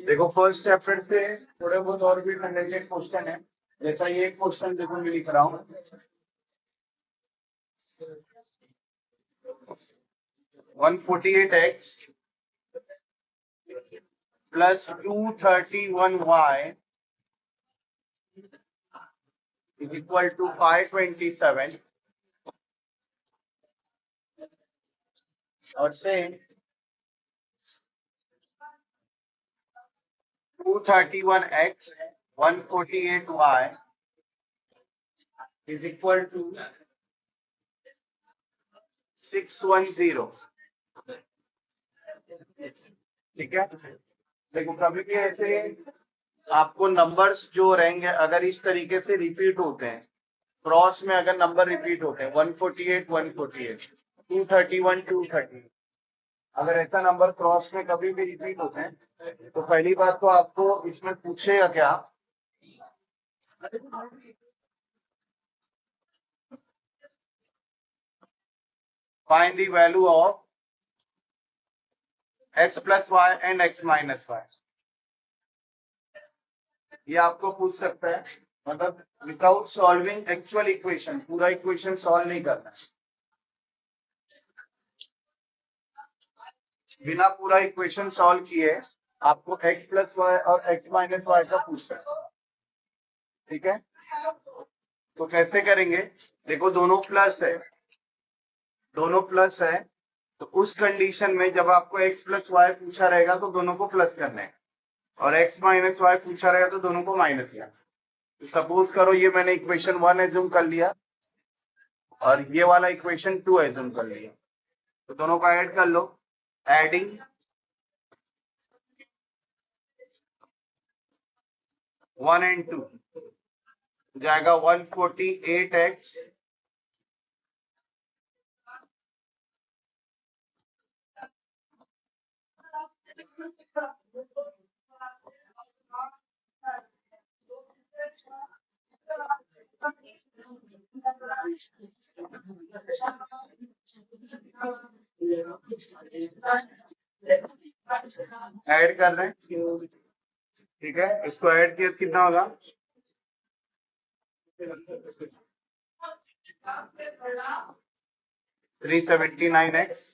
देखो first chapter से थोड़े बहुत और भी कंडेंसेड क्वेश्चन है, जैसा ये एक क्वेश्चन देखो मैं लिख रहा हूँ। 148x plus 231y is equal to 527 और से 231x 148y is equal to 610। ठीक है, देखो कभी भी ऐसे आपको नंबर्स जो रहेंगे अगर इस तरीके से रिपीट होते हैं, क्रॉस में अगर नंबर रिपीट होते हैं 148 148 231 230, अगर ऐसा नंबर क्रॉस में कभी भी रिपीट होते हैं तो पहली बात तो आपको इसमें पूछेगा क्या, find the value of x plus Y and x minus Y. ये आपको पूछ सकता है, मतलब विदाउट सॉल्विंग एक्चुअल इक्वेशन, पूरा इक्वेशन सॉल्व नहीं करना, बिना पूरा इक्वेशन सॉल्व किए आपको x प्लस वाई और x माइनस वाई का पूछ सकता है। ठीक है, तो कैसे करेंगे, देखो दोनों प्लस है, दोनों प्लस है, तो उस कंडीशन में जब आपको x प्लस वाई पूछा रहेगा तो दोनों को प्लस करना है, और x माइनस वाई पूछा रहेगा तो दोनों को माइनस करना है। तो सपोज करो ये मैंने इक्वेशन 1 एज्यूम कर लिया और ये वाला इक्वेशन 2 एज्यूम कर लिया, तो दोनों को ऐड कर लो, एडिंग 1 and 2 जाएगा 148x ऐड कर रहे हैं। ठीक है, इसको ऐड किया कितना होगा, 379x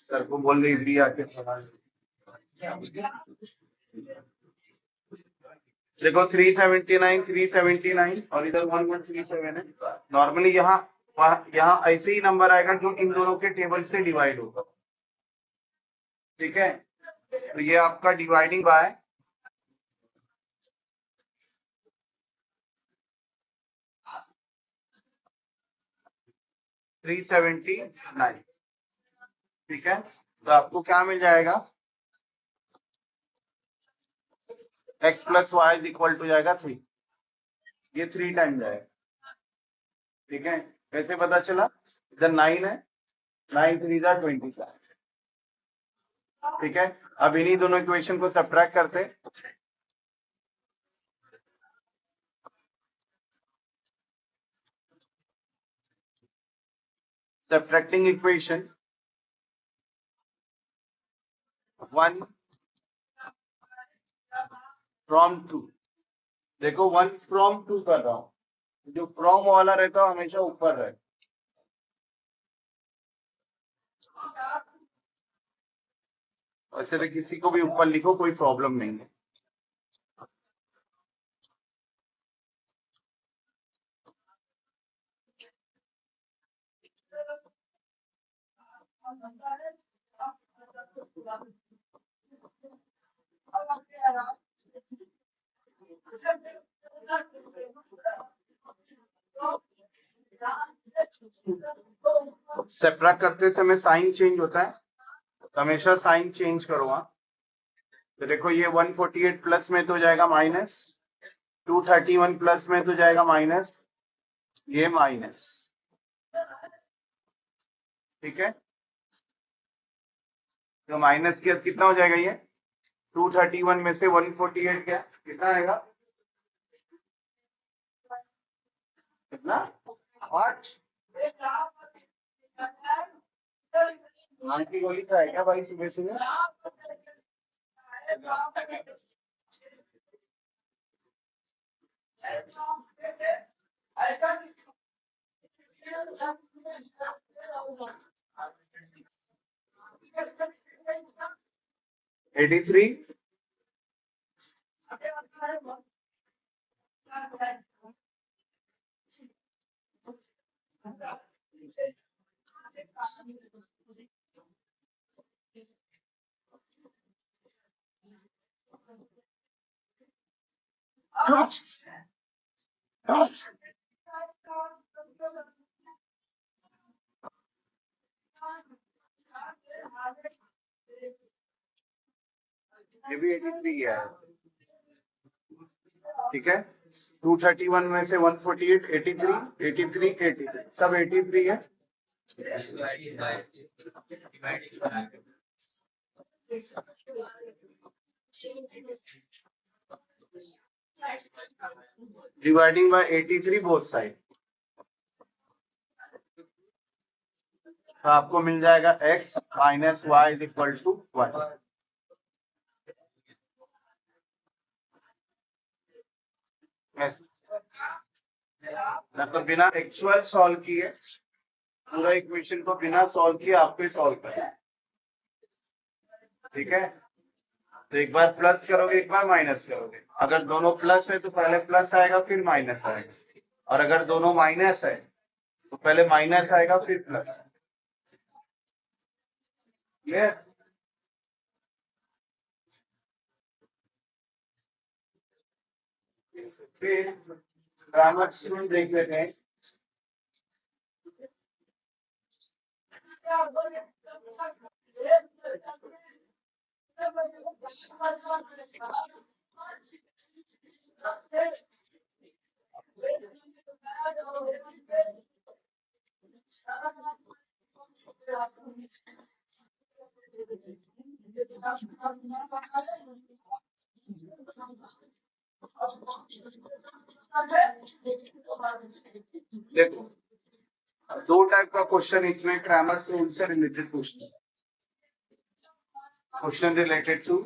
सर को बोल रही थी आके देखो 379 379 और इधर 1137 है। नॉर्मली यहाँ ऐसे ही नंबर आएगा जो इन दोनों के टेबल से डिवाइड होगा। ठीक है, तो ये आपका डिवाइडिंग बाय 379। ठीक है, तो आपको क्या मिल जाएगा, x plus Y is equal to जाएगा 3, ये 3 टाइम जाएगा। ठीक है, कैसे पता चला, इधर 9 है, 9 3 जा 27। ठीक है, अब इन्हीं दोनों इक्वेशन को सब्ट्रैक्ट करते, सब्ट्रैक्टिंग इक्वेशन 1 फ्रॉम 2, देखो 1 फ्रॉम 2 कर रहा हूं, जो फ्रॉम वाला रहता है हमेशा ऊपर रहे। वैसे तो किसी को भी ऊपर लिखो कोई प्रॉब्लम नहीं है। सब्ट्रैक्ट करते समय साइन चेंज होता है, तो हमेशा साइन चेंज करो वहां। तो देखो ये 148 प्लस में तो जाएगा माइनस, 231 प्लस में तो जाएगा माइनस, ये माइनस। ठीक है, तो माइनस किया कितना हो जाएगा ये 231 में से 148 गया, कितना आएगा? कितना? 8। आंटी गोली का है क्या भाई सुबह सुबह? Eighty three. ये भी 83 है, ठीक है। 231 में से 148, 83, 83, 83, सब 83 है। डिवाइडिंग बाय 83 बोथ साइड, तो आपको मिल जाएगा x minus Y is equal to 1। मतलब बिना एक्चुअल सॉल्व किए पूरा इक्वेशन को बिना सॉल्व किए आपको सॉल्व करना है, ठीक है। तो एक बार प्लस करोगे, एक बार माइनस करोगे। अगर दोनों प्लस है तो पहले प्लस आएगा फिर माइनस आएगा, और अगर दोनों माइनस है तो पहले माइनस आएगा फिर प्लस। क्लियर? फिर ग्रामर शुरू देख लेते हैं। देखो, दो टाइप का क्वेश्चन इसमें ग्रामर से उनसे रिलेटेड पूछते हैं। Question related to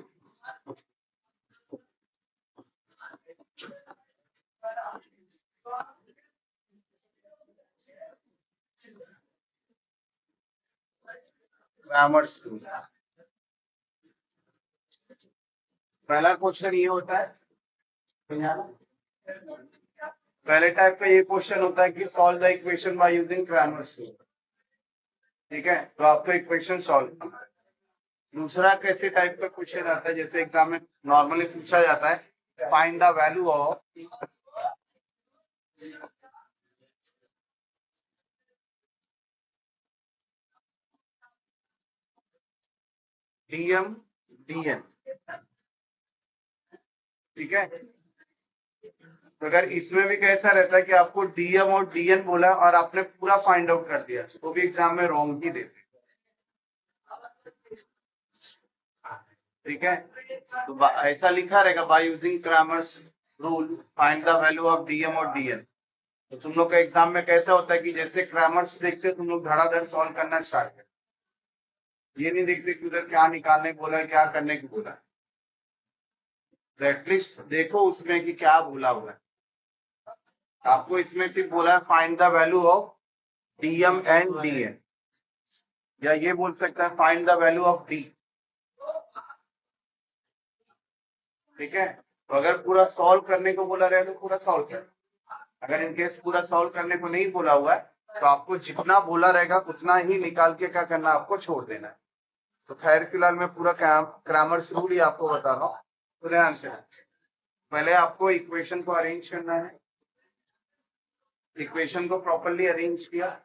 Cramer two. पहला क्वेश्चन ये होता है, पहले टाइप का ये क्वेश्चन होता है कि solve the equation by using Cramer two, ठीक है। तो आपको इक्वेशन सॉल्व करना है। दूसरा कैसे टाइप का क्वेश्चन आता है, जैसे एग्जाम में नॉर्मली पूछा जाता है, find the value of DM DN, ठीक है। तो अगर इसमें भी कैसा रहता है कि आपको डीएम और डीएन बोला और आपने पूरा फाइंड आउट कर दिया, तो भी एग्जाम में रॉन्ग ही देते, ठीक है। तो ऐसा लिखा रहेगा bye using Cramer's rule find the value of DM और डीएन। तो तुम लोग का एग्जाम में कैसा होता है कि जैसे क्रैमर्स देखते हो तुम लोग धड़ाधड़ सॉल्व करना स्टार्ट कर, ये नहीं देखते कि उधर क्या निकालने को बोला है, क्या करने को बोला है। तो एटलीस्ट देखो उसमें कि क्या बोला हुआ है। आपको इसमें सिर्फ बोला है find the value of DM and DN, या ये बोल सकता है find the value of D, ठीक है। तो अगर पूरा सॉल्व करने को बोला रहे तो पूरा सॉल्व कर, अगर इनकेस पूरा सॉल्व करने को नहीं बोला हुआ है तो आपको जितना बोला रहेगा उतना ही निकाल के क्या करना, आपको छोड़ देना है। तो खैर फिलहाल मैं पूरा ग्रामर रूल ही आपको बता रहा हूँ, तो ध्यान से। पहले आपको इक्वेशन को अरेंज करना है। इक्वेशन को प्रॉपर्ली अरेंज किया,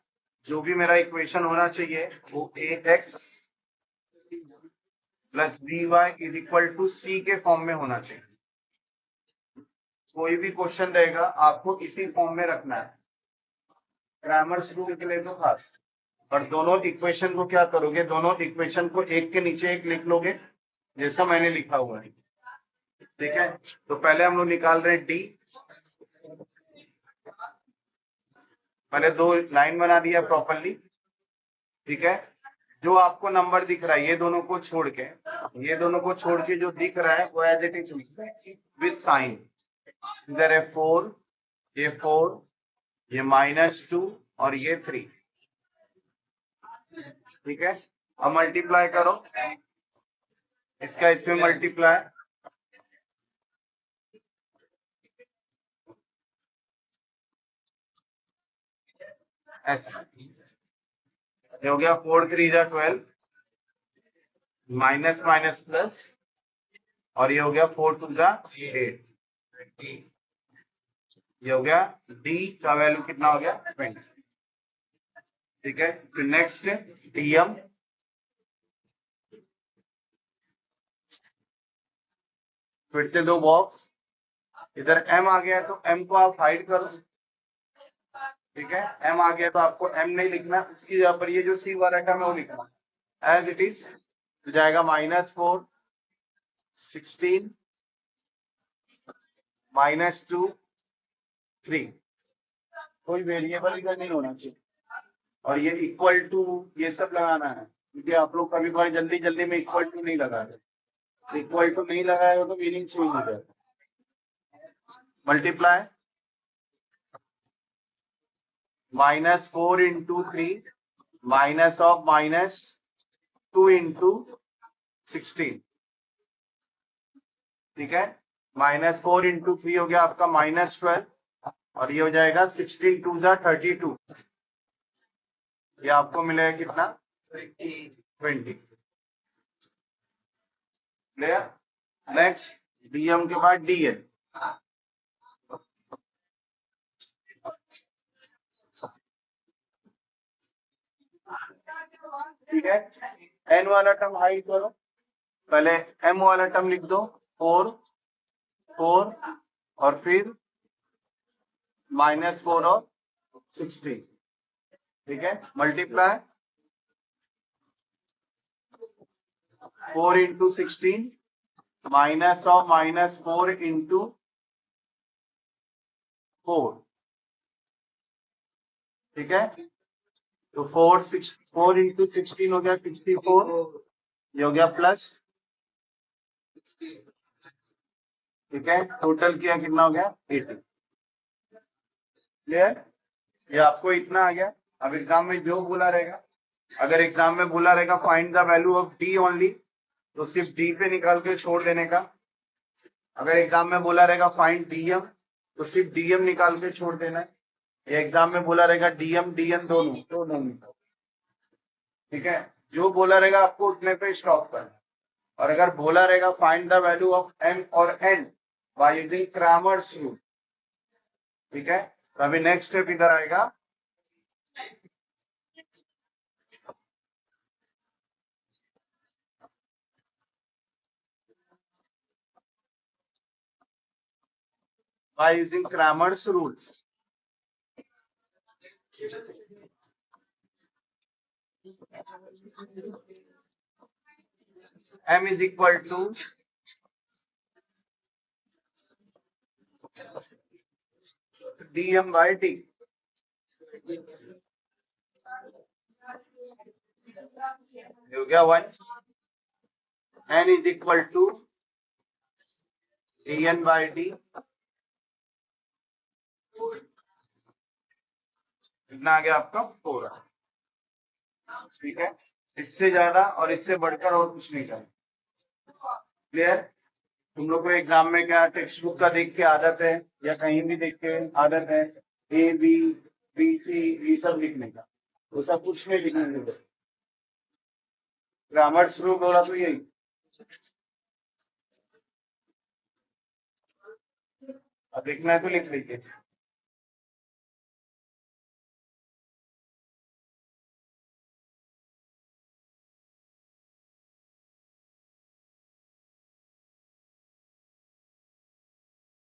जो भी मेरा इक्वेशन होना चाहिए वो ax plus by is equal to c के फॉर्म में होना चाहिए। कोई भी क्वेश्चन रहेगा आपको इसी फॉर्म में रखना है, ग्रामर रूल के लिए तो खास। और दोनों इक्वेशन को क्या करोगे, दोनों इक्वेशन को एक के नीचे एक लिख लोगे, जैसा मैंने लिखा हुआ है, ठीक है। तो पहले हम लोग निकाल रहे हैं डी, पहले 2 लाइन बना दिया प्रॉपरली, ठीक है। जो आपको नंबर दिख रहा है ये दोनों को छोड़ के, ये दोनों को छोड़ के जो दिख रहा है वो as it is with sign, इधर है 4, ये 4, ये -2 और ये 3, ठीक है। अब मल्टीप्लाई करो, इसका इसमें मल्टीप्लाई, ऐसा ये हो गया 4 3 जा 12, माइनस माइनस प्लस, और ये हो गया 4 2 जा 8, ये हो गया डी का वैल्यू कितना हो गया 20, ठीक है। फिर नेक्स्ट डीएम, फिर से 2 बॉक्स, इधर एम आ गया तो एम को आप हाइड करो, ठीक है। एम आ गया तो आपको एम नहीं लिखना, इसकी जगह पर ये जो सी वाला टर्म है वो लिखना एज इट इज, तो जाएगा -4 16 -2 3, कोई वेरिएबल इधर नहीं होना चाहिए, और ये इक्वल टू ये सब लगाना है, क्योंकि आप लोग कभी कभी जल्दी जल्दी में इक्वल टू नहीं लगा रहे, इक्वल टू नहीं लगाए हो तो मीनिंग चेंज हो जाएगा। Multiply -4 into 3 minus of -2 into 16, ठीक है। -4 into 3 हो गया आपका -12, और ये हो जाएगा 16 2 जा 32, ये आपको मिलेगा कितना 20, क्लियर। नेक्स्ट डीएम के बाद डीएन, ठीक है। एन वाला टर्म हाइड करो, पहले एम वाला टर्म लिख दो 4 4, और फिर -4 और 16, ठीक है। Multiply 4 into 16 minus of -4 into 4, ठीक है। तो 4 into 16 हो गया 64, ये हो गया प्लस, ठीक है। टोटल किया कितना हो गया 80, क्लियर। ये आपको इतना आ गया। अब एग्जाम में जो बोला रहेगा, अगर एग्जाम में बोला रहेगा find the value of D only, तो सिर्फ डी पे निकाल के छोड़ देने का। अगर एग्जाम में बोला रहेगा फाइंड डीएम, तो सिर्फ डीएम निकाल के छोड़ देना है। ये एग्जाम में बोला रहेगा डीएम डीएन दोनों, ठीक है। जो बोला रहेगा आपको उतने पे स्टॉप करना, और अगर बोला रहेगा find the value of M और N by using Cramer's rule, ठीक है। तो अभी नेक्स्ट स्टेप इधर आएगा, by using Cramer's rule. M is equal to dm by d. हो गया 1. N is equal to dn by d. कितना आ गया आपका 4, ठीक है। इससे ज्यादा और इससे बढ़कर और कुछ नहीं चाहिए, क्लियर। तुम लोग को एग्जाम में क्या टेक्स्ट बुक का देख के आदत है, या कहीं भी देख के आदत है ए बी बी सी ये सब लिखने का, वो सब कुछ नहीं लिखने का। ग्रामर्स रूल बोला तो यही, अब लिखना है तो लिख लीजिए।